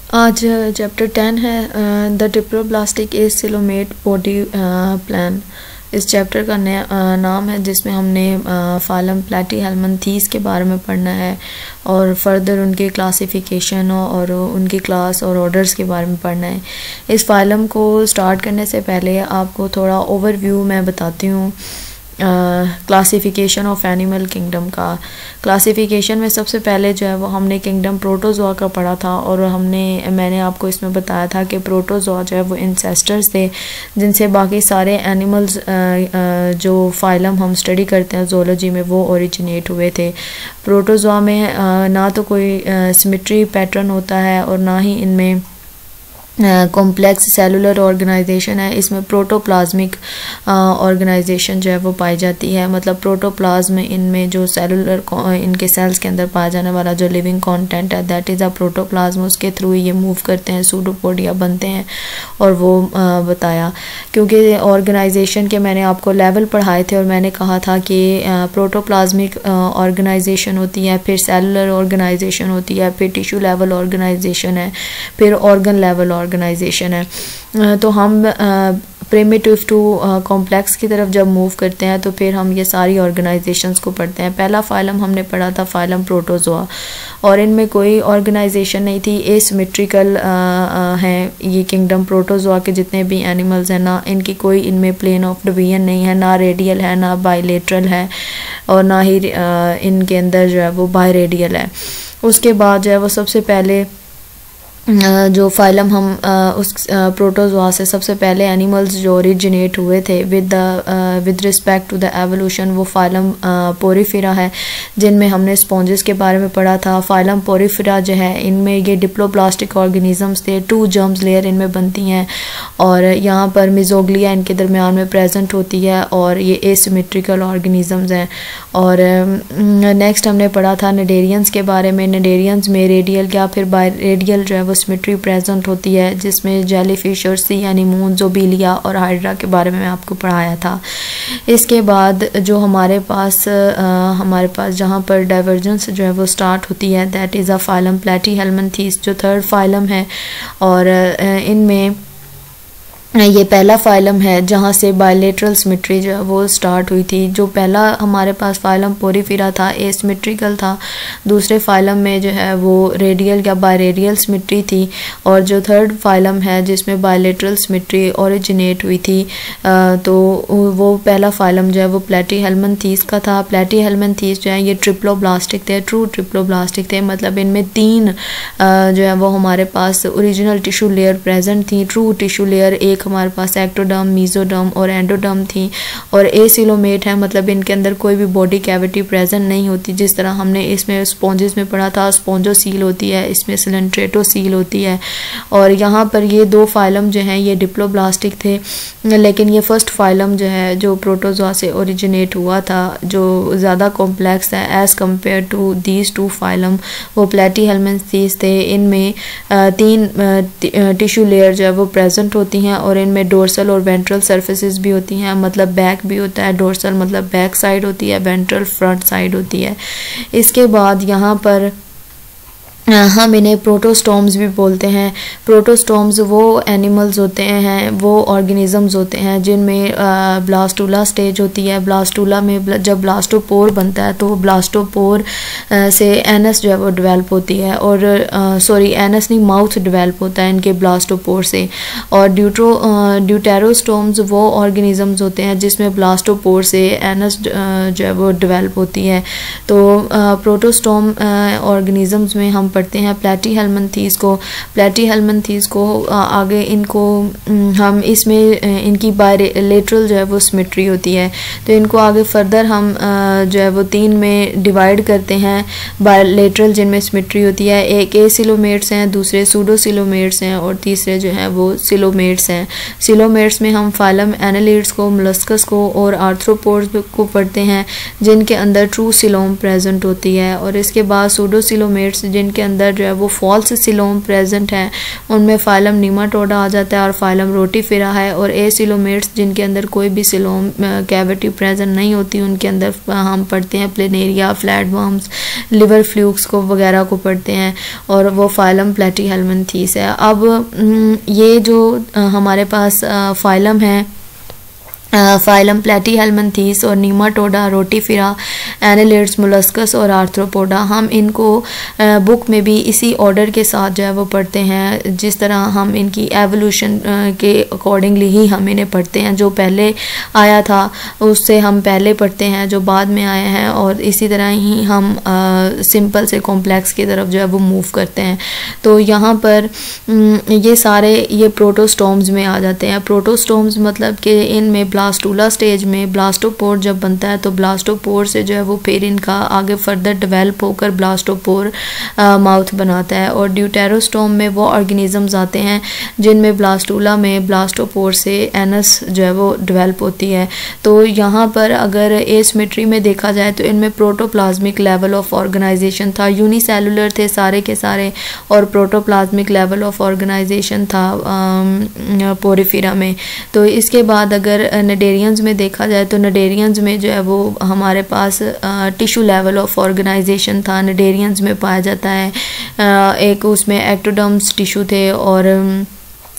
आज चैप्टर 10 है the diploblastic acoelomate body plan. इस चैप्टर का नाम है जिसमें हमने फाइलम प्लैटीहेल्मिन्थेस के बारे में पढ़ना है और फर्दर उनके क्लासिफिकेशन और उनकी क्लास और ऑर्डर्स के बारे में पढ़ना है। इस फाइलम को स्टार्ट करने से पहले आपको थोड़ा ओवरव्यू मैं बताती हूँ क्लासिफिकेशन ऑफ एनिमल किंगडम का। क्लासिफिकेशन में सबसे पहले जो है वो हमने किंगडम प्रोटोजोआ का पढ़ा था और मैंने आपको इसमें बताया था कि प्रोटोजोआ जो है वो इंसेस्टर्स थे जिनसे बाकी सारे एनिमल्स जो फाइलम हम स्टडी करते हैं ज़ूलॉजी में वो ओरिजिनेट हुए थे। प्रोटोजोआ में ना तो कोई सिमेट्री पैटर्न होता है और ना ही इनमें कॉम्प्लेक्स सेलुलर ऑर्गेनाइजेशन है। इसमें प्रोटोप्लाज्मिक ऑर्गेनाइजेशन जो है वो पाई जाती है, मतलब प्रोटोप्लाज्म इनमें जो सेलुलर इनके सेल्स के अंदर पाया जाने वाला जो लिविंग कंटेंट है दैट इज़ अ प्रोटोप्लाज्म। उसके थ्रू ये मूव करते हैं, सूडोपोडिया बनते हैं और वो बताया क्योंकि ऑर्गेनाइजेशन के मैंने आपको लेवल पढ़ाए थे और मैंने कहा था कि प्रोटोप्लाज्मिक ऑर्गेनाइजेशन होती है, फिर सेलुलर ऑर्गेनाइजेशन होती है, फिर टिश्यू लेवल ऑर्गेनाइजेशन है, फिर ऑर्गन लेवल ऑर्गेनाइजेशन है। तो हम प्रिमिटिव टू कॉम्प्लेक्स की तरफ जब मूव करते हैं तो फिर हम ये सारी ऑर्गेनाइजेशंस को पढ़ते हैं। पहला फाइलम हमने पढ़ा था फाइलम प्रोटोजोआ और इनमें कोई ऑर्गेनाइजेशन नहीं थी, एसिमेट्रिकल हैं ये किंगडम प्रोटोजोआ के जितने भी एनिमल्स हैं, ना इनकी कोई इनमें प्लेन ऑफ डिवीजन नहीं है, ना रेडियल है ना बाइलेटरल है और ना ही इनके अंदर जो है वो बायरेडियल है। उसके बाद जो है वो सबसे पहले जो फाइलम हम उस प्रोटोजोआ से सबसे पहले एनिमल्स जो ओरिजिनेट हुए थे with respect to the evolution वो फाइलम पोरीफेरा है जिनमें हमने स्पॉन्जेस के बारे में पढ़ा था। फाइलम पोरीफेरा जो है इनमें ये डिप्लोप्लास्टिक ऑर्गेनिजम्स थे, 2 जर्म्स लेयर इनमें बनती हैं और यहाँ पर मिजोग्लिया इनके दरमियान में प्रेजेंट होती है और ये एसिमेट्रिकल ऑर्गेनिजम्स हैं। और नेक्स्ट हमने पढ़ा था नेडेरियंस के बारे में। नेडेरियंस में रेडियल या फिर बायरेडियल जो है वो सिमेट्री प्रेजेंट होती है जिसमें जेलीफिश और सी एनीमोन जोबिलिया और हाइड्रा के बारे में मैं आपको पढ़ाया था। इसके बाद जो हमारे पास जहाँ पर डाइवर्जेंस जो है वो स्टार्ट होती है that is a phylum Platyhelminthes जो थर्ड फाइलम है और इनमें ये पहला फाइलम है जहाँ से बायलेटरल सिमेट्री जो है वो स्टार्ट हुई थी। जो पहला हमारे पास फाइलम पोरीफेरा था एसिमेट्रिकल था, दूसरे फाइलम में जो है वो रेडियल या बायरेडियल सिमेट्री थी और जो थर्ड फाइलम है जिसमें बायलेटरल सिमेट्री ओरिजिनेट हुई थी तो वो पहला फाइलम जो है वो प्लैटीहेल्मिन्थेस का था। प्लैटीहेल्मिन्थेस जो है ये ट्रिप्लोब्लास्टिक थे, ट्रू ट्रिप्लोब्लास्टिक थे, मतलब इनमें 3 जो है वो हमारे पास ओरिजिनल टिश्यू लेयर प्रेजेंट थी। ट्रू टिश्यू लेयर एक हमारे पास एक्टोडर्म, मीजोडर्म और एंडोडर्म थी और एसिलोमेट है, मतलब इनके अंदर कोई भी बॉडी कैविटी प्रेजेंट नहीं होती। जिस तरह हमने इसमें स्पॉन्जेस में पढ़ा था स्पॉन्जोसील होती है, इसमें सिलेंट्रेटोसील होती है। और यहाँ पर ये 2 फाइलम जो हैं ये डिप्लोब्लास्टिक थे, लेकिन ये फर्स्ट फाइलम जो है जो प्रोटोजोआ से ओरिजिनेट हुआ था जो ज़्यादा कॉम्प्लेक्स है as compare to these 2 phylum वो प्लैटीहेल्मिन्थेस थे। इनमें 3 टिश्यू लेयर जो है वो प्रेजेंट होती हैं और इनमें डोर्सल और वेंट्रल सरफेसेस भी होती हैं, मतलब बैक भी होता है, डोर्सल मतलब बैक साइड होती है, वेंट्रल फ्रंट साइड होती है। इसके बाद यहाँ पर हम इन्हें प्रोटोस्टोम्स भी बोलते हैं। प्रोटोस्टोम्स वो एनिमल्स होते हैं, वो ऑर्गेनिजम्स होते हैं जिनमें ब्लास्टूला स्टेज होती है। ब्लास्टूला में जब ब्लास्टोपोर बनता है तो ब्लास्टोपोर से एनस जो है वो डेवलप होती है और एनस नहीं माउथ डेवलप होता है इनके ब्लास्टोपोर से। और ड्यूटेरोस्टोम्स वो ऑर्गेनिजम्स होते हैं जिसमें ब्लास्टोपोर से एनस जो है वो डेवलप होती है। तो प्रोटोस्टोम ऑर्गेनिजम्स में हम पढ़ते हैं प्लैटीहेल्मिन्थेस को आगे इनको हम इसमें इनकी बायलेटरल जो है वो सिमेट्री होती है तो इनको आगे फर्दर हम जो है वो 3 में डिवाइड करते हैं बायलेटरल जिनमें सिमेट्री होती है। एक एसिलोमेट्स हैं, दूसरे सूडोसिलोमेट्स हैं और तीसरे जो हैं वो सिलोमेट्स हैं। सिलोमेट्स में हम फाइलम एनालिड्स को, मोलस्कस को और आर्थ्रोपोड्स को पढ़ते हैं जिनके अंदर ट्रू सिलोम प्रेजेंट होती है। और इसके बाद सूडोसिलोमेट्स जिनके अंदर जो है वो फॉल्स सिलोम प्रेजेंट है, उनमें फाइलम नीमाटोडा आ जाता है और फाइलम रोटीफेरा है। और एसिलोमेट्स जिनके अंदर कोई भी सिलोम कैविटी प्रेजेंट नहीं होती, उनके अंदर हम पढ़ते हैं प्लेनेरिया, फ्लैटवर्म्स, लिवर फ्लूक्स को वगैरह को पढ़ते हैं, और वो फाइलम प्लेटीहेल्मिन्थीस है। अब ये जो हमारे पास फाइलम है, फाइलम प्लेटीहेल्मिन्थीस और नीमाटोडा, रोटीफेरा, एनालिड्स, मोलस्कस और आर्थ्रोपोडा, हम इनको बुक में भी इसी ऑर्डर के साथ जो है वो पढ़ते हैं, जिस तरह हम इनकी एवोल्यूशन के अकॉर्डिंगली ही हम इन्हें पढ़ते हैं। जो पहले आया था उससे हम पहले पढ़ते हैं, जो बाद में आए हैं, और इसी तरह ही हम सिंपल से कॉम्प्लेक्स की तरफ जो है वो मूव करते हैं। तो यहाँ पर ये सारे ये प्रोटोस्टोम्स में आ जाते हैं। प्रोटोस्टोम्स मतलब कि इनमें ब्लास्टूला स्टेज में ब्लास्टोपोर जब बनता है तो ब्लास्टोपोर से जो है वो फिर इनका आगे फर्दर डेवलप होकर ब्लास्टोपोर माउथ बनाता है। और ड्यूटेरोस्टोम में वो ऑर्गेनिजम्स आते हैं जिनमें ब्लास्टूला में ब्लास्टोपोर से एनस जो है वो डेवलप होती है। तो यहाँ पर अगर एसिमेट्री में देखा जाए तो इनमें प्रोटोप्लाज्मिक लेवल ऑफ ऑर्गेनाइजेशन था, यूनिसेलुलर थे सारे के सारे, और प्रोटोप्लाज्मिक लेवल ऑफ ऑर्गेनाइजेशन था पोरिफेरा में। तो इसके बाद अगर नडेरियंस में देखा जाए तो नडेरियंस में जो है वो हमारे पास टिश्यू लेवल ऑफ ऑर्गेनाइजेशन था, नडेरियंस में पाया जाता है। एक उसमें एक्टोडर्म्स टिश्यू थे और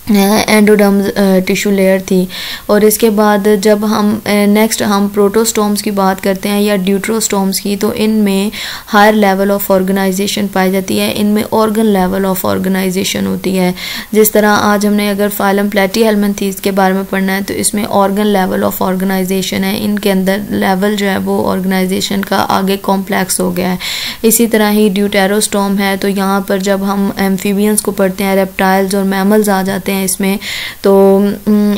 एंडोडर्म टिश्यू लेयर थी। और इसके बाद जब हम नेक्स्ट हम प्रोटोस्टोम्स की बात करते हैं या ड्यूट्रोस्टोम्स की, तो इनमें हायर लेवल ऑफ ऑर्गेनाइजेशन पाई जाती है, इनमें ऑर्गन लेवल ऑफ ऑर्गेनाइजेशन होती है। जिस तरह आज हमने अगर फाइलम प्लेटीहेल्मिन्थीस के बारे में पढ़ना है तो इसमें ऑर्गन लेवल ऑफ ऑर्गेनाइजेशन है, इनके अंदर लेवल जो है वो ऑर्गेनाइजेशन का आगे कॉम्प्लेक्स हो गया है। इसी तरह ही ड्यूटेरोस्टोम है, तो यहाँ पर जब हम एम्फीबियंस को पढ़ते हैं, रेप्टाइल्स और मैमल्स आ जाते हैं इसमें, तो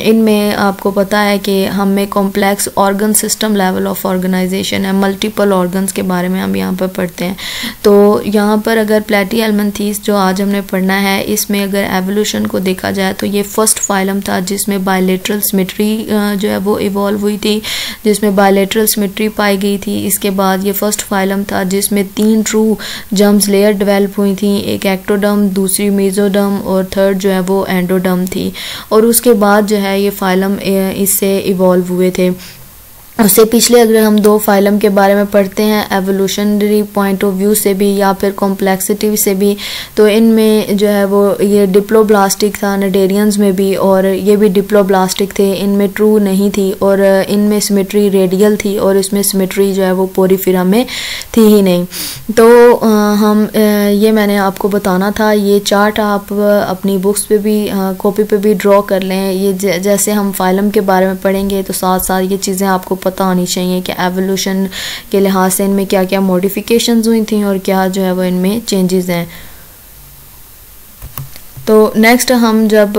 इनमें आपको पता है कि हमें complex organ system level of organisation है, मल्टीपल ऑर्गन्स के बारे में हम यहाँ पर पढ़ते हैं। तो यहाँ पर अगर प्लेटीहेल्मिन्थीस जो आज हमने पढ़ना है, इसमें अगर एवोल्यूशन को देखा जाए तो ये फर्स्ट फाइलम था जिसमें बायलेटरल सिमेट्री जो है वो इवॉल्व हुई थी, जिसमें बायलेटरल सिमेट्री पाई गई थी। इसके बाद ये फर्स्ट फाइलम था जिसमें 3 ट्रू जर्म्स लेयर डेवलप हुई थी, एक एक्टोडर्म, दूसरी मेसोडर्म और थर्ड जो है वो एंडोडर्म थी। और उसके बाद जो है ये फाइलम इससे इवॉल्व हुए थे। उससे पिछले अगर हम 2 फाइलम के बारे में पढ़ते हैं एवोल्यूशनरी पॉइंट ऑफ व्यू से भी या फिर कॉम्प्लेक्सिटी से भी, तो इनमें जो है वो ये डिप्लोब्लास्टिक था नडेरियंस में भी, और ये भी डिप्लोब्लास्टिक थे, इनमें ट्रू नहीं थी, और इनमें सिमेट्री रेडियल थी और इसमें सिमेट्री जो है वो पोरिफेरा में थी ही नहीं। तो हम ये मैंने आपको बताना था, ये चार्ट आप अपनी बुक्स पे भी कॉपी पे भी ड्रॉ कर लें। ये जैसे हम फाइलम के बारे में पढ़ेंगे तो साथ साथ ये चीज़ें आपको पता होनी चाहिए कि एवोल्यूशन के लिहाज से इनमें क्या क्या मॉडिफिकेशंस हुई थी और क्या जो है वो इनमें चेंजेस हैं। तो नेक्स्ट हम जब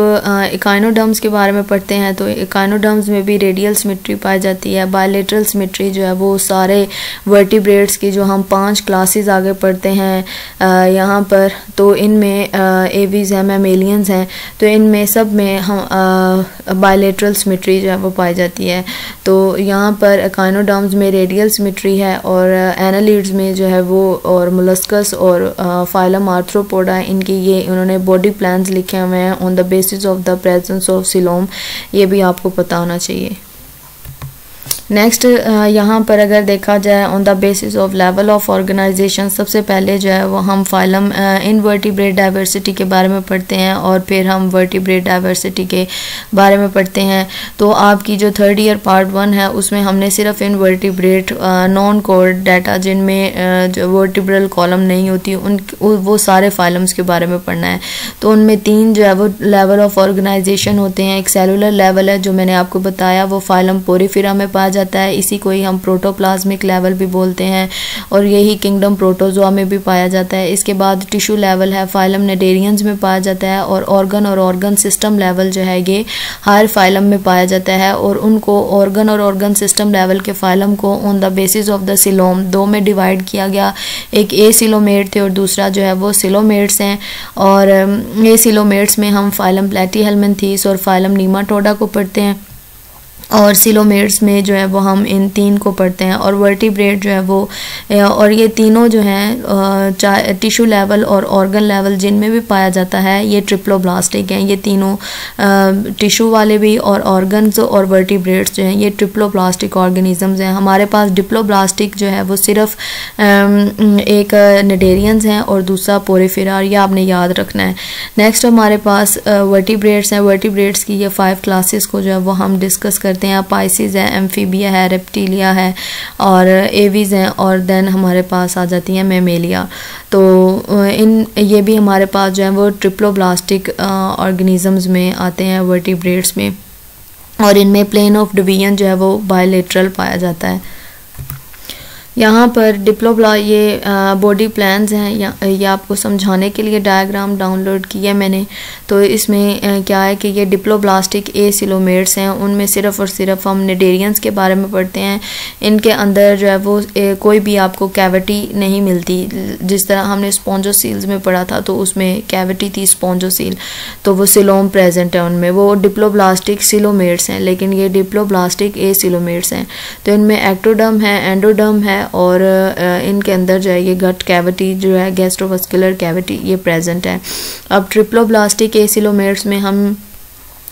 इकाइनोडर्म्स के बारे में पढ़ते हैं तो इकाइनोडर्म्स में भी रेडियल सिमेट्री पाई जाती है। बायलेटरल सिमेट्री जो है वो सारे वर्टिब्रेट्स की जो हम 5 क्लासेस आगे पढ़ते हैं यहाँ पर, तो इनमें एवीज हैं, मैमेलियंस हैं, तो इनमें सब में हम बायलेटरल सिमेट्री जो है वो पाई जाती है। तो यहाँ पर इकाइनोडर्म्स में रेडियल सिमेट्री है और एनालिड्स में जो है वो, और मोलस्कस और फाइलम आर्थ्रोपोडा, इनकी ये उन्होंने बॉडी प्लान्स लिखे हुए हैं on the basis of the presence of coelom, ये भी आपको पता होना चाहिए। नेक्स्ट यहाँ पर अगर देखा जाए on the basis of level of organisation, सबसे पहले जो है वो हम फाइलम इनवर्टिब्रेट डाइवर्सिटी के बारे में पढ़ते हैं और फिर हम वर्टिब्रेट डाइवर्सिटी के बारे में पढ़ते हैं। तो आपकी जो 3rd ईयर पार्ट 1 है उसमें हमने सिर्फ इनवर्टिब्रेट नॉन कोड डाटा जिनमें जो वर्टिब्रल कॉलम नहीं होती उन वो सारे फाइलम्स के बारे में पढ़ना है। तो उनमें 3 जो है वो लेवल ऑफ ऑर्गेनाइजेशन होते हैं। एक सेलुलर लेवल है जो मैंने आपको बताया, वो फाइलम पोरिफेरा में पाया जाता है, इसी को ही हम प्रोटोप्लाज्मिक लेवल भी बोलते हैं, और यही किंगडम प्रोटोजोआ में भी पाया जाता है। इसके बाद टिश्यू लेवल है, फाइलम नेडेरियंस में पाया जाता है, और ऑर्गन सिस्टम लेवल जो है ये हायर फाइलम में पाया जाता है। और उनको ऑर्गन सिस्टम लेवल के फाइलम को on the basis of the coelom 2 में डिवाइड किया गया। एक ए सिलोमेट थे और दूसरा जो है वो सिलोमेट्स हैं। और ए सिलोमेट्स में हम फाइलम प्लेटीहेल्मिन्थीस और फाइलम नीमाटोडा को पढ़ते हैं, और सिलोमेट्स में जो है वो हम इन 3 को पढ़ते हैं। और वर्टिब्रेट जो है वो और ये तीनों जो हैं चाहे टिश्यू लेवल और ऑर्गन लेवल जिनमें भी पाया जाता है ये ट्रिप्लोब्लास्टिक हैं। ये तीनों टिश्यू वाले भी और ऑर्गन्स और वर्टिब्रेट्स जो हैं ये ट्रिप्लोब्लास्टिक ऑर्गेनिजम्स हैं। हमारे पास डिप्लोब्लास्टिक जो है वो सिर्फ एक निडेरियंस हैं और दूसरा पोरिफेरा, ये आपने याद रखना है। नेक्स्ट हमारे पास वर्टिब्रेट्स हैं। वर्टिब्रेट्स की ये 5 क्लासेस को जो है वो हम डिस्कस करते हैं। पाइसिस है, एम्फीबिया है, रेप्टिलिया है और एवीज हैं और देन हमारे पास आ जाती हैं मैमेलिया। तो ये भी हमारे पास जो है वो ट्रिप्लोब्लास्टिक ऑर्गेनिजम्स में आते हैं वर्टिब्रेट्स में, और इनमें प्लेन ऑफ डिवीजन जो है वो बायलेटरल पाया जाता है। यहाँ पर ये बॉडी प्लान्स हैं, ये आपको समझाने के लिए डायग्राम डाउनलोड किया मैंने। तो इसमें क्या है कि ये डिप्लोब्लास्टिक एसिलोमेट्स हैं, उनमें सिर्फ और सिर्फ हम निडेरियंस के बारे में पढ़ते हैं। इनके अंदर जो है वो कोई भी आपको कैविटी नहीं मिलती, जिस तरह हमने स्पॉन्जोसील्स में पढ़ा था तो उसमें कैविटी थी स्पॉन्जोसील, तो वो सिलोम प्रेजेंट है उनमें। वो डिप्लोब्लास्टिक सिलोमेट्स हैं, लेकिन ये डिप्लोब्लास्टिक एसिलोमेट्स हैं। तो इनमें एक्टोडर्म है, एंडोडर्म है और इनके अंदर जो है ये गट कैविटी जो है गैस्ट्रोवास्कुलर कैविटी ये प्रेजेंट है। अब ट्रिप्लोब्लास्टिक एसिलोमेट्स में हम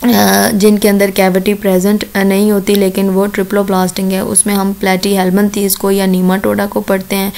जिनके अंदर कैविटी प्रेजेंट नहीं होती लेकिन वो ट्रिप्लोब्लास्टिक है, उसमें हम प्लेटीहेल्मिन्थेस को या नीमाटोडा को पढ़ते हैं।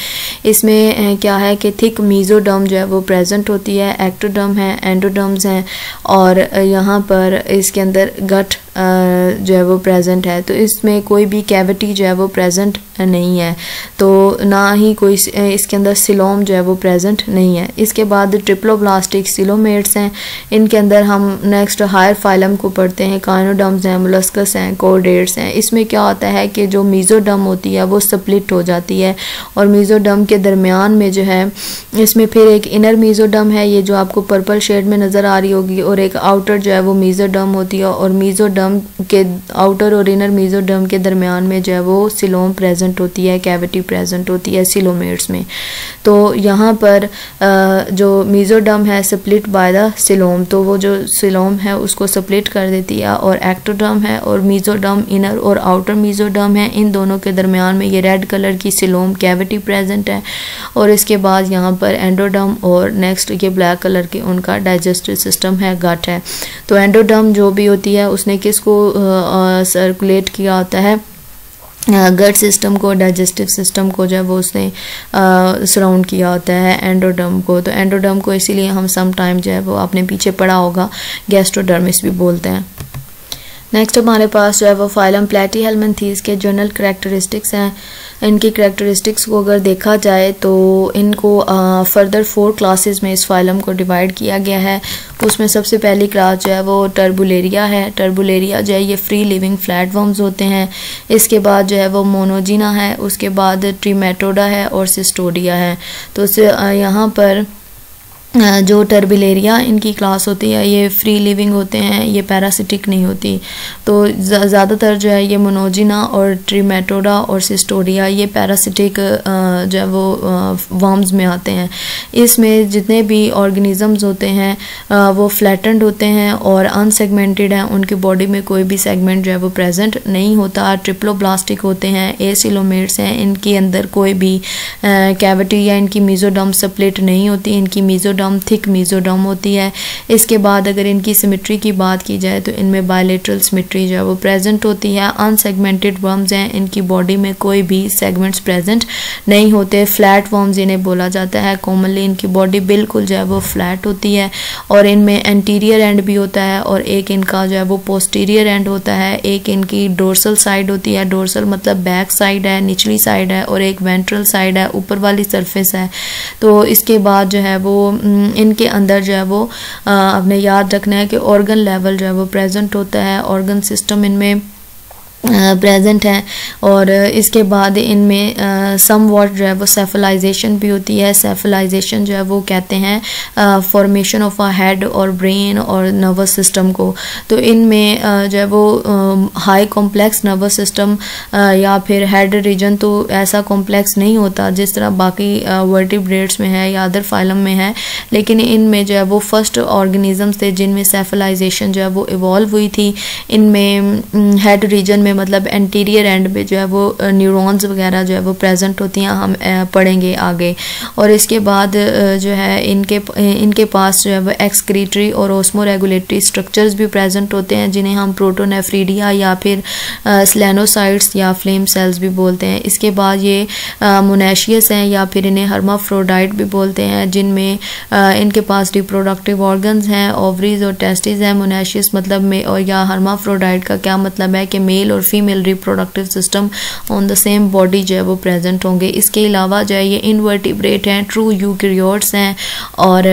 इसमें क्या है कि थिक मीजोडर्म जो है वो प्रेजेंट होती है, एक्टोडर्म है, एंडोडर्म्स हैं और यहाँ पर इसके अंदर गट जो है वो प्रेजेंट है। तो इसमें कोई भी कैविटी जो है वो प्रेजेंट नहीं है, तो ना ही कोई इसके अंदर सिलोम जो है वो प्रेजेंट नहीं है। इसके बाद ट्रिप्लोब्लास्टिक सिलोमेट्स हैं, इनके अंदर हम नेक्स्ट हायर फाइलम को पढ़ते हैं। काइनोडर्म्स हैं, मोलस्कस हैं, कोर्डेट्स हैं। इसमें क्या होता है कि जो मीजोडर्म होती है वो स्प्लिट हो जाती है और मीजोडर्म के दरमियान में जो है इसमें फिर एक इनर मीजोडर्म है, ये जो आपको पर्पल शेड में नज़र आ रही होगी, और एक आउटर जो है वो मीजोडर्म होती है और मीजोडर्म के आउटर और इनर मीजोडर्म के दरमियान में जो है वो सिलोम प्रेजेंट होती है, कैविटी प्रेजेंट होती है सिलोमेट्स में। तो यहाँ पर जो मीजोडर्म है स्प्लिट बाय द सिलोम, तो वो जो सिलोम है उसको स्प्लिट कर देती है। और एक्टोडर्म है और मीजोडर्म इनर और आउटर मीजोडर्म है, इन दोनों के दरमियान में ये रेड कलर की सिलोम कैविटी प्रेजेंट है। और इसके बाद यहाँ पर एंडोडर्म और नेक्स्ट ये ब्लैक कलर के उनका डाइजेस्टिव सिस्टम है, गट है। तो एंडोडर्म जो भी होती है उसने किसको सर्कुलेट किया होता है, गट सिस्टम को, डाइजेस्टिव सिस्टम को जो है वो उसने सराउंड किया होता है एंडोडर्म को। तो एंडोडर्म को इसीलिए हम सम टाइम जो है वो आपने पीछे पढ़ा होगा गैस्ट्रोडर्मिस भी बोलते हैं। नेक्स्ट हमारे पास जो है वो फाइलम प्लेटीहेल्मिन्थेस के जनरल करैक्टरिस्टिक्स हैं। इनकी करैक्टरिस्टिक्स को अगर देखा जाए तो इनको फर्दर 4 क्लासेस में इस फाइलम को डिवाइड किया गया है। उसमें सबसे पहली क्लास जो है वो टर्बुलेरिया है। टर्बुलेरिया जो है ये फ्री लिविंग फ्लैटवर्म्स होते हैं। इसके बाद जो है वो मोनोजिना है, उसके बाद ट्रीमेटोडा है और सिस्टोडिया है। तो यहाँ पर जो टर्बुलेरिया इनकी क्लास होती है ये फ्री लिविंग होते हैं, ये पैरासिटिक नहीं होती। तो ज़्यादातर जो है ये मोनोजिना और ट्रीमेटोडा और सिस्टोडिया ये पैरासिटिक जो है वो वर्म्स में आते हैं। इसमें जितने भी ऑर्गेनिजम्स होते हैं वो फ्लैटेंड होते हैं और अनसेगमेंटेड हैं, उनकी बॉडी में कोई भी सेगमेंट जो है वो प्रेजेंट नहीं होता। ट्रिप्लोब्लास्टिक होते हैं, एसिलोमेट्स हैं, इनके अंदर कोई भी कैविटी या इनकी मीजोडर्म स्प्लिट नहीं होती, इनकी मीजोडर्म थिक मीजोडर्म होती है। इसके बाद अगर इनकी सिमेट्री की बात की जाए तो इनमें बायलेटरल सिमेट्री जो है वो प्रेजेंट होती है। अनसेगमेंटेड वर्म्स हैं, इनकी बॉडी में कोई भी सेगमेंट्स प्रेजेंट नहीं होते। फ्लैट वर्म्स इन्हें बोला जाता है। कॉमनली इनकी बॉडी बिल्कुल जो है वो फ्लैट होती है और इनमें एंटीरियर एंड भी होता है और एक इनका जो है वो पोस्टीरियर एंड होता है। एक इनकी डोर्सल साइड होती है, डोर्सल मतलब बैक साइड है, निचली साइड है, और एक वेंट्रल साइड है, ऊपर वाली सरफेस है। तो इसके बाद जो है वो इनके अंदर जो है वो आपने याद रखना है कि ऑर्गन लेवल जो है वो प्रेजेंट होता है। ऑर्गन सिस्टम इनमें प्रेजेंट हैं। और इसके बाद इनमें सम वॉट जो है वो सेफलाइजेशन भी होती है। सेफलाइजेशन जो है वो कहते हैं फॉर्मेशन ऑफ अ हेड और ब्रेन और नर्वस सिस्टम को। तो इनमें जो है वो हाई कॉम्प्लेक्स नर्वस सिस्टम या फिर हेड रीजन तो ऐसा कॉम्प्लेक्स नहीं होता जिस तरह बाकी वर्टिब्रेट्स में है या अदर फाइलम में है, लेकिन इनमें जो है वो फर्स्ट ऑर्गेनिजम्स थे जिनमें सेफलाइजेशन जो है वो इवॉल्व हुई थी। इनमें हेड रीजन में मतलब एंटीरियर एंड पे जो है वो न्यूरॉन्स वगैरह जो है वो प्रेजेंट होती हैं, हम पढ़ेंगे आगे। और इसके बाद जो है इनके पास जो है वो एक्सक्रीटरी और ओस्मो रेगुलेटरी स्ट्रक्चर्स भी प्रेजेंट होते हैं जिन्हें हम प्रोटोनेफ्रीडिया या फिर स्लेनोसाइट्स या फ्लेम सेल्स भी बोलते हैं। इसके बाद ये मोनेशियस हैं या फिर इन्हें हर्माफ्रोडाइट भी बोलते हैं, जिनमें इनके पास रिप्रोडक्टिव ऑर्गन्स हैं, ओवरीज और टेस्टिस हैं। मोनेशियस मतलब में और या हर्माफ्रोडाइट का क्या मतलब है कि मेल और female reproductive system on the same body जो है वो प्रेजेंट होंगे। इसके अलावा जो है ये इनवर्टिब्रेट हैं, ट्रू यूकैरियोट्स हैं और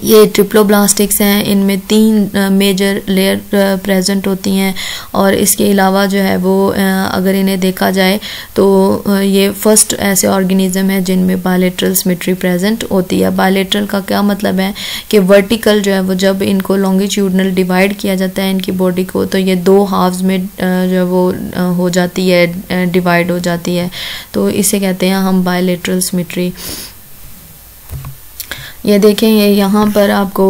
ये ट्रिप्लोब्लास्टिक्स हैं। इनमें 3 मेजर लेयर प्रेजेंट होती हैं। और इसके अलावा जो है वो अगर इन्हें देखा जाए तो ये फर्स्ट ऐसे ऑर्गेनिज्म है जिनमें बायलेटरल सिमेट्री प्रेजेंट होती है। बायलेटरल का क्या मतलब है कि वर्टिकल जो है वो जब इनको लॉन्गिट्यूडनल डिवाइड किया जाता है इनकी बॉडी को, तो ये 2 हाफ्स में जो है वो हो जाती है, डिवाइड हो जाती है। तो इसे कहते हैं हम बायलेटरल सिमेट्री। ये देखें, ये यहाँ पर आपको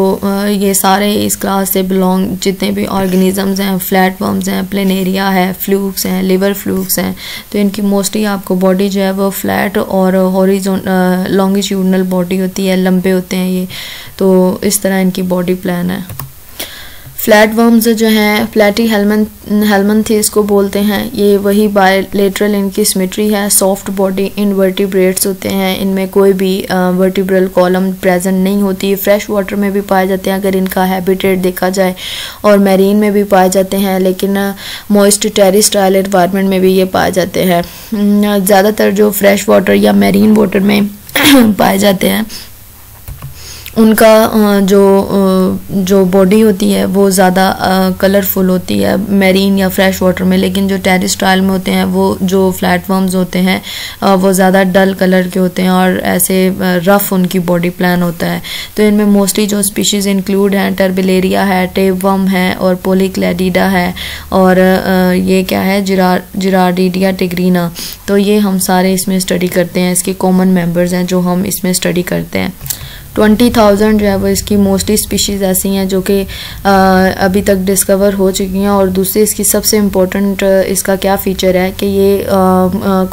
ये सारे इस क्लास से बिलोंग जितने भी ऑर्गेनिजम्स हैं, फ्लैट वर्म्स हैं, प्लेनेरिया है, फ्लूक्स हैं, लिवर फ्लूक्स हैं, तो इनकी मोस्टली आपको बॉडी जो है वो फ्लैट और हॉरिजॉन्टल लॉन्गिट्यूडनल बॉडी होती है, लंबे होते हैं ये। तो इस तरह इनकी बॉडी प्लान है। फ्लैट वर्म्स जो हैं प्लेटी हेलमंथेस को बोलते हैं। ये वही बायलेटरल इनकी सिमेट्री है। सॉफ्ट बॉडी इनवर्टिब्रेट्स होते हैं, इनमें कोई भी वर्टिब्रल कॉलम प्रेजेंट नहीं होती। फ्रेश वाटर में भी पाए जाते हैं अगर इनका हैबिटेट देखा जाए, और मैरीन में भी पाए जाते हैं, लेकिन मॉइस्ट टेरेस्ट्रियल एनवायरनमेंट में भी ये पाए जाते हैं। ज़्यादातर जो फ्रेश वाटर या मैरीन वाटर में पाए जाते हैं उनका जो बॉडी होती है वो ज़्यादा कलरफुल होती है मैरीन या फ्रेश वाटर में, लेकिन जो टेरेस्ट्रियल में होते हैं वो जो फ्लैट वर्म्स होते हैं वो ज़्यादा डल कलर के होते हैं और ऐसे रफ उनकी बॉडी प्लान होता है। तो इनमें मोस्टली जो स्पीशीज़ इंक्लूड हैं टर्बिलेरिया है, टेपवर्म है और पोलीक्लेडिडा है, और ये क्या है जिरार्डिडिया टिग्रीना। तो ये हम सारे इसमें स्टडी करते हैं, इसके कॉमन मेंबर्स हैं जो हम इसमें स्टडी करते हैं। 20,000 जो है वो इसकी मोस्टली स्पीशीज़ ऐसी हैं जो कि अभी तक डिस्कवर हो चुकी हैं। और दूसरी इसकी सबसे इम्पोर्टेंट इसका क्या फ़ीचर है कि ये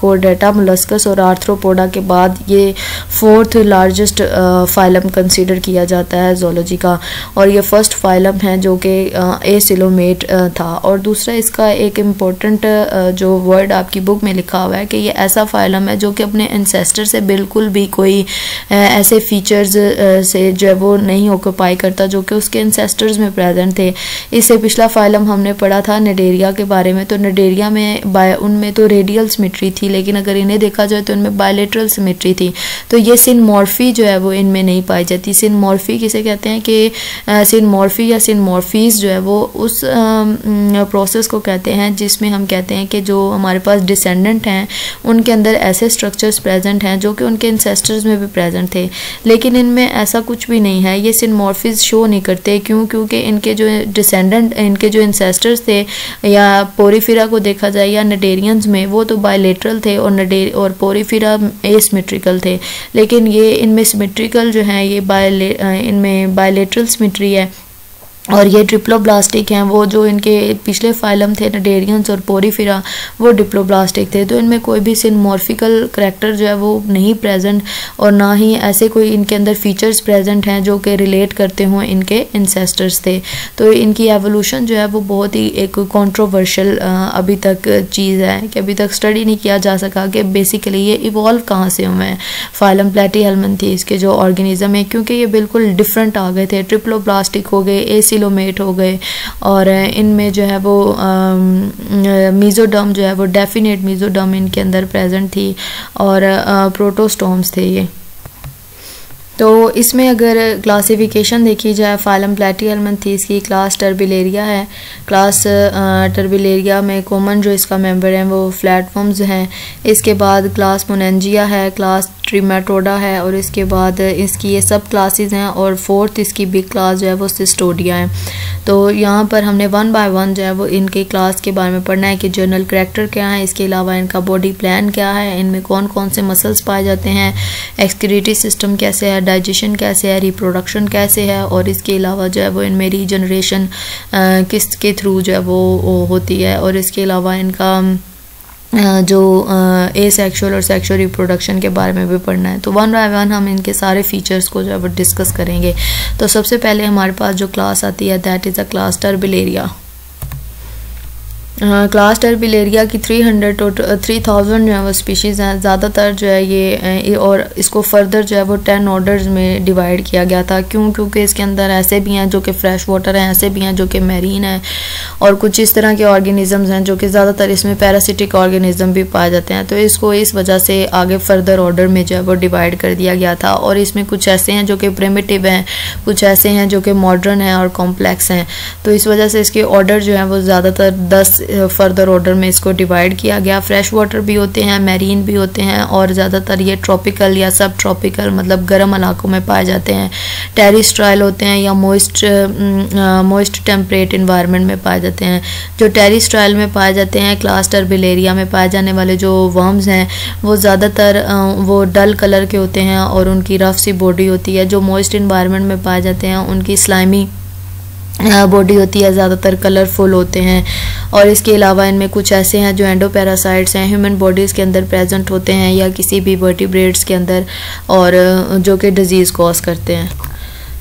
कोर्डेटा मोलस्कस और आर्थ्रोपोडा के बाद ये 4th लार्जेस्ट फाइलम कंसीडर किया जाता है ज़ूलॉजी का, और ये फर्स्ट फाइलम है जो कि एसिलोमेट था। और दूसरा इसका एक इम्पोर्टेंट जो वर्ड आपकी बुक में लिखा हुआ है कि ये ऐसा फाइलम है जो कि अपने एंसेस्टर से बिल्कुल भी कोई ऐसे फीचर्स से जो है वो नहीं ऑक्यूपाई करता जो कि उसके एंसेस्टर्स में प्रेजेंट थे। इससे पिछला फाइलम हमने पढ़ा था निडेरिया के बारे में। तो निडेरिया में उनमें तो रेडियल सिमेट्री थी, लेकिन अगर इन्हें देखा जाए तो इनमें बायलेटरल सिमेट्री थी। तो ये सिनमॉर्फी जो है वो इनमें नहीं पाई जाती। सिनमॉर्फी किसे कहते हैं कि सिनमॉर्फी या सिनमॉर्फीज जो है वो उस प्रोसेस को कहते हैं जिसमें हम कहते हैं कि जो हमारे पास डिसेंडेंट हैं उनके अंदर ऐसे स्ट्रक्चर्स प्रेजेंट हैं जो कि उनके एंसेस्टर्स में भी प्रेजेंट थे, लेकिन इनमें ऐसा कुछ भी नहीं है। ये सिनमॉर्फिज शो नहीं करते, क्योंकि इनके जो डिसेंडेंट, इनके जो इंसेस्टर्स थे या पोरीफिरा को देखा जाए या नडेरियंस में, वो तो बायलेटरल थे और पोरीफिरा एसिमेट्रिकल थे। लेकिन ये इनमें सिमेट्रिकल जो है ये इनमें बायलेटरल सिमेट्री है। और ये डिप्लोब्लास्टिक हैं, वो जो इनके पिछले फाइलम थे नडेरियंस और पोरीफिरा वो डिप्लोब्लास्टिक थे। तो इनमें कोई भी सिनमॉर्फिकल करैक्टर जो है वो नहीं प्रेजेंट, और ना ही ऐसे कोई इनके अंदर फीचर्स प्रेजेंट हैं जो कि रिलेट करते हों इनके इंसेस्टर्स थे। तो इनकी एवोल्यूशन जो है वो बहुत ही एक कंट्रोवर्शियल अभी तक चीज़ है कि अभी तक स्टडी नहीं किया जा सका कि बेसिकली ये इवॉल्व कहाँ से हुए हैं फाइलम प्लेटीहेलमिन्थेस के जो ऑर्गेनिज्म है, क्योंकि ये बिल्कुल डिफरेंट आ गए थे। ट्रिप्लोब्लास्टिक हो गए, एसिलोमेट हो गए, और इनमें जो है वो मीजोडर्म जो है वो डेफिनेट मीजोडर्म इनके अंदर प्रेजेंट थी, और प्रोटोस्टोम्स थे ये। तो इसमें अगर क्लासिफिकेशन देखी जाए फाइलम प्लैटीहेलमिन्थेस की, क्लास टर्बिलेरिया है। क्लास टर्बिलेरिया में कॉमन जो इसका मेंबर हैं वो फ्लैटवर्म्स हैं। इसके बाद क्लास मोनेंजिया है, क्लास ट्रिमेटोडा है, और इसके बाद इसकी ये सब क्लासेस हैं, और फोर्थ इसकी बिग क्लास जो है वो सिस्टोडिया है। तो यहाँ पर हमने वन बाय वन जो है वो इनके क्लास के बारे में पढ़ना है कि जनरल करैक्टर क्या है, इसके अलावा इनका बॉडी प्लान क्या है, इनमें कौन कौन से मसल्स पाए जाते हैं, एक्सक्रीटरी सिस्टम कैसे है, डाइजेशन कैसे है, रिप्रोडक्शन कैसे है, और इसके अलावा जो है वो इनमें रीजनरेशन किस के थ्रू जो है वो होती है, और इसके अलावा इनका जो एसेक्सुअल और सेक्सुअल रिप्रोडक्शन के बारे में भी पढ़ना है। तो वन बाय वन हम इनके सारे फीचर्स को जो है वो डिस्कस करेंगे। तो सबसे पहले हमारे पास जो क्लास आती है that is a class Turbellaria. Class Turbellaria की 3000 जो है वो स्पीशीज़ हैं। ज़्यादातर जो है ये और इसको फर्दर जो है वो 10 ऑर्डर्स में डिवाइड किया गया था। क्यों? क्योंकि इसके अंदर ऐसे भी हैं जो कि फ्रेश वाटर हैं, ऐसे भी हैं जो कि मैरीन हैं, और कुछ इस तरह के ऑर्गेनिज़म्स हैं जो कि ज़्यादातर इसमें पैरासिटिक ऑर्गेनिज़म भी पाए जाते हैं। तो इसको इस वजह से आगे फर्दर ऑर्डर में जो है वो डिवाइड कर दिया गया था। और इसमें कुछ ऐसे हैं जो कि प्रिमिटिव हैं, कुछ ऐसे हैं जो कि मॉडर्न हैं और कॉम्प्लेक्स हैं। तो इस वजह से इसके ऑर्डर जो है वो ज़्यादातर 10 फर्दर ऑर्डर में इसको डिवाइड किया गया। फ्रेश वाटर भी होते हैं, मैरीन भी होते हैं, और ज़्यादातर ये ट्रॉपिकल या सब ट्रॉपिकल मतलब गर्म इलाकों में पाए जाते हैं। टेरिस्ट्राइल होते हैं या मॉइस्ट टेम्परेट इन्वायरमेंट में पाए जाते हैं। जो टेरिस्ट्राइल में पाए जाते हैं, क्लास टर्बिलेरिया में पाए जाने वाले जो वर्म्स हैं वो ज़्यादातर वो डल कलर के होते हैं और उनकी रफ सी बॉडी होती है। जो मॉइस्ट इन्वायरमेंट में पाए जाते हैं उनकी स्लाइमी बॉडी होती है, ज़्यादातर कलरफुल होते हैं। और इसके अलावा इनमें कुछ ऐसे हैं जो एंडोपैरासाइट्स हैं, ह्यूमन बॉडीज़ के अंदर प्रेजेंट होते हैं या किसी भी वर्टिब्रेट्स के अंदर, और जो कि डिजीज़ कॉज करते हैं।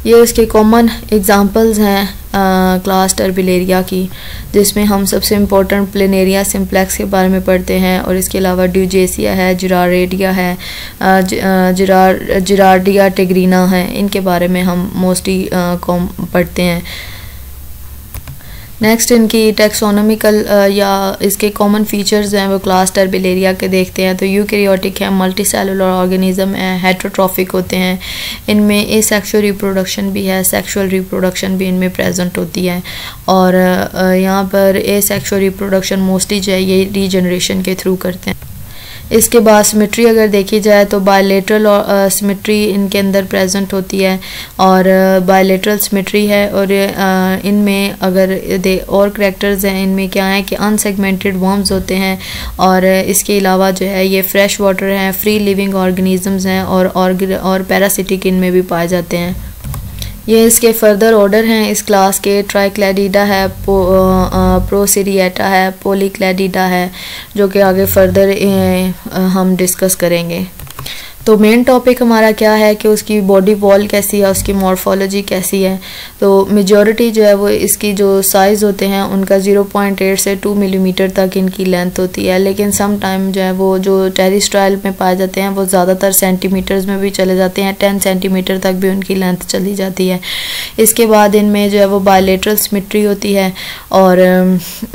ये इसके कॉमन एग्जांपल्स हैं क्लास टर्बिलेरिया की, जिसमें हम सबसे इम्पोर्टेंट प्लेनेरिया सिम्प्लेक्स के बारे में पढ़ते हैं, और इसके अलावा ड्यूजेसिया है, जिरारेडिया है, जिरार्डिया टिग्रीना है। इनके बारे में हम मोस्टली पढ़ते हैं। नेक्स्ट इनकी टेक्सोनॉमिकल या इसके कॉमन फीचर्स हैं वो क्लास टर्बिलेरिया के देखते हैं। तो यूकैरियोटिक है, मल्टी सेलुलर ऑर्गेनिज्म है, हेटेरोट्रॉफिक होते हैं। इनमें एसेक्सुअल रिप्रोडक्शन भी है, सेक्सुअल रिप्रोडक्शन भी इनमें प्रेजेंट होती है। और यहाँ पर एसेक्सुअल रिप्रोडक्शन मोस्टली जो है ये रीजनरेशन के थ्रू करते हैं। इसके बाद सिमेट्री अगर देखी जाए तो बायलेटरल सिमेट्री इनके अंदर प्रेजेंट होती है, और बायलेटरल सिमेट्री है। और इनमें अगर और करैक्टर्स हैं इनमें क्या है कि अनसेगमेंटेड वर्म्स होते हैं, और इसके अलावा जो है ये फ्रेश वाटर हैं, फ्री लिविंग ऑर्गेनिजम्स हैं, और पैरासिटिक इनमें भी पाए जाते हैं। ये इसके फर्दर ऑर्डर हैं इस क्लास के। ट्राइक्लैडिडा है, प्रोसीरिएटा है, पॉलीक्लैडिडा है, जो कि आगे फर्दर हम डिस्कस करेंगे। तो मेन टॉपिक हमारा क्या है कि उसकी बॉडी वॉल कैसी है, उसकी मॉर्फोलॉजी कैसी है। तो मेजॉरिटी जो है वो इसकी जो साइज़ होते हैं उनका 0.8 से 2 मिलीमीटर तक इनकी लेंथ होती है। लेकिन सम टाइम जो है वो जो टेरिस्ट्राइल में पाए जाते हैं वो ज़्यादातर सेंटीमीटर्स में भी चले जाते हैं, 10 सेंटीमीटर तक भी उनकी लेंथ चली जाती है। इसके बाद इनमें जो है वो बायलेटरल सिमेट्री होती है, और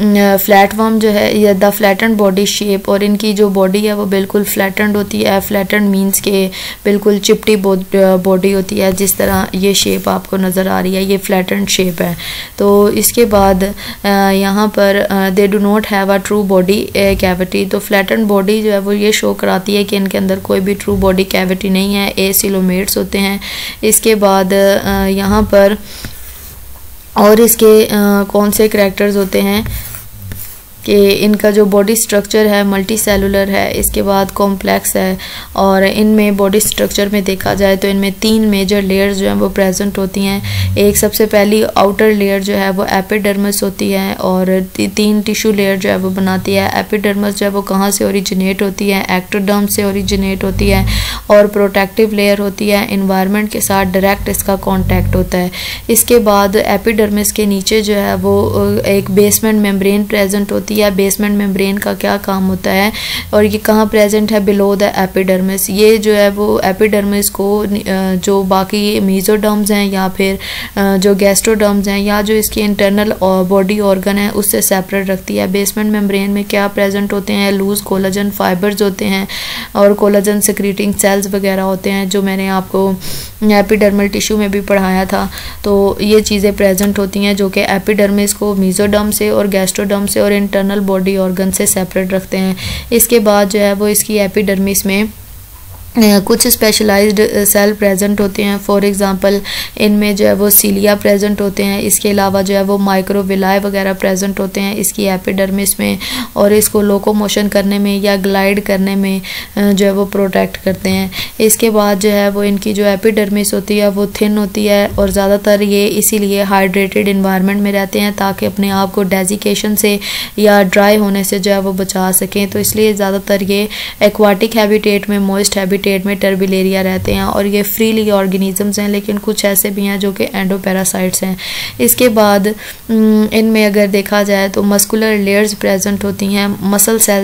फ्लैटवर्म जो है या द फ्लैटेंड बॉडी शेप, और इनकी जो बॉडी है वो बिल्कुल फ्लैटेंड होती है। फ्लैटेंड मीन्स के बिल्कुल चिपटी बॉडी होती है, जिस तरह ये शेप आपको नज़र आ रही है, ये फ्लैटेंड शेप है। तो इसके बाद यहाँ पर they do not have a true body cavity. तो फ्लैटेंड बॉडी जो है वो ये शो कराती है कि इनके अंदर कोई भी ट्रू बॉडी कैविटी नहीं है, एसिलोमेट्स होते हैं। इसके बाद यहाँ पर और इसके कौन से करैक्टर्स होते हैं कि इनका जो बॉडी स्ट्रक्चर है मल्टी सेलुलर है, इसके बाद कॉम्प्लेक्स है। और इनमें बॉडी स्ट्रक्चर में देखा जाए तो इनमें 3 मेजर लेयर्स जो हैं वो प्रेजेंट होती हैं। एक सबसे पहली आउटर लेयर जो है वो एपिडर्मिस होती है, और 3 टिश्यू लेयर जो है वो बनाती है। एपिडर्मिस जो है वो कहाँ से ओरिजिनेट होती है, एक्टोडर्म से ओरिजिनेट होती है, और प्रोटेक्टिव लेयर होती है, इन्वायरमेंट के साथ डायरेक्ट इसका कॉन्टैक्ट होता है। इसके बाद एपिडर्मिस के नीचे जो है वो एक बेसमेंट मेम्ब्रेन प्रेजेंट होती होती है, बेसमेंट मेम्ब्रेन का क्या काम होता है और ये कहाँ प्रेजेंट है, बिलो द एपिडर्मिस। ये जो है वो एपिडर्मिस को जो बाकी मेसोडर्म्स हैं या फिर जो गैस्ट्रोडर्म्स हैं या जो इसकी इंटरनल बॉडी ऑर्गन है उससे सेपरेट रखती है। बेसमेंट मेम्ब्रेन में क्या प्रेजेंट होते हैं, लूज कोलाजन फाइबर्स होते हैं और कोलाजन सिक्रीटिंग सेल्स वगैरह होते हैं, जो मैंने आपको एपिडर्मल टिश्यू में भी पढ़ाया था। तो ये चीज़ें प्रेजेंट होती हैं जो कि एपिडर्मिस को मेसोडर्म से और गैस्ट्रोडर्म से और इंटरनल बॉडी ऑर्गन से सेपरेट रखते हैं। इसके बाद जो है वो इसकी एपिडर्मिस में कुछ स्पेशलाइज्ड सेल प्रेजेंट होते हैं। फॉर एग्जांपल इनमें जो है वो सीलिया प्रेजेंट होते हैं। इसके अलावा जो है वो माइक्रोविलाई वगैरह प्रेजेंट होते हैं इसकी एपिडर्मिस में, और इसको लोकोमोशन करने में या ग्लाइड करने में जो है वो प्रोटेक्ट करते हैं। इसके बाद जो है वो इनकी जो एपिडर्मिस होती है वो थिन होती है और ज़्यादातर ये इसीलिए हाइड्रेटेड इन्वायरमेंट में रहते हैं ताकि अपने आप को डेजिकेशन से या ड्राई होने से जो है वो बचा सकें। तो इसलिए ज़्यादातर ये एक्वाटिक हैबिटेट में, मॉइस्ट हैबिटेट में टर्बिलेरिया रहते हैं और ये फ्रीली ऑर्गेनिजम्स हैं, लेकिन कुछ ऐसे भी हैं जो कि एंडोपैरासाइट्स हैं। इसके बाद इनमें अगर देखा जाए तो मस्कुलर लेयर्स प्रेजेंट होती हैं, मसल सेल्स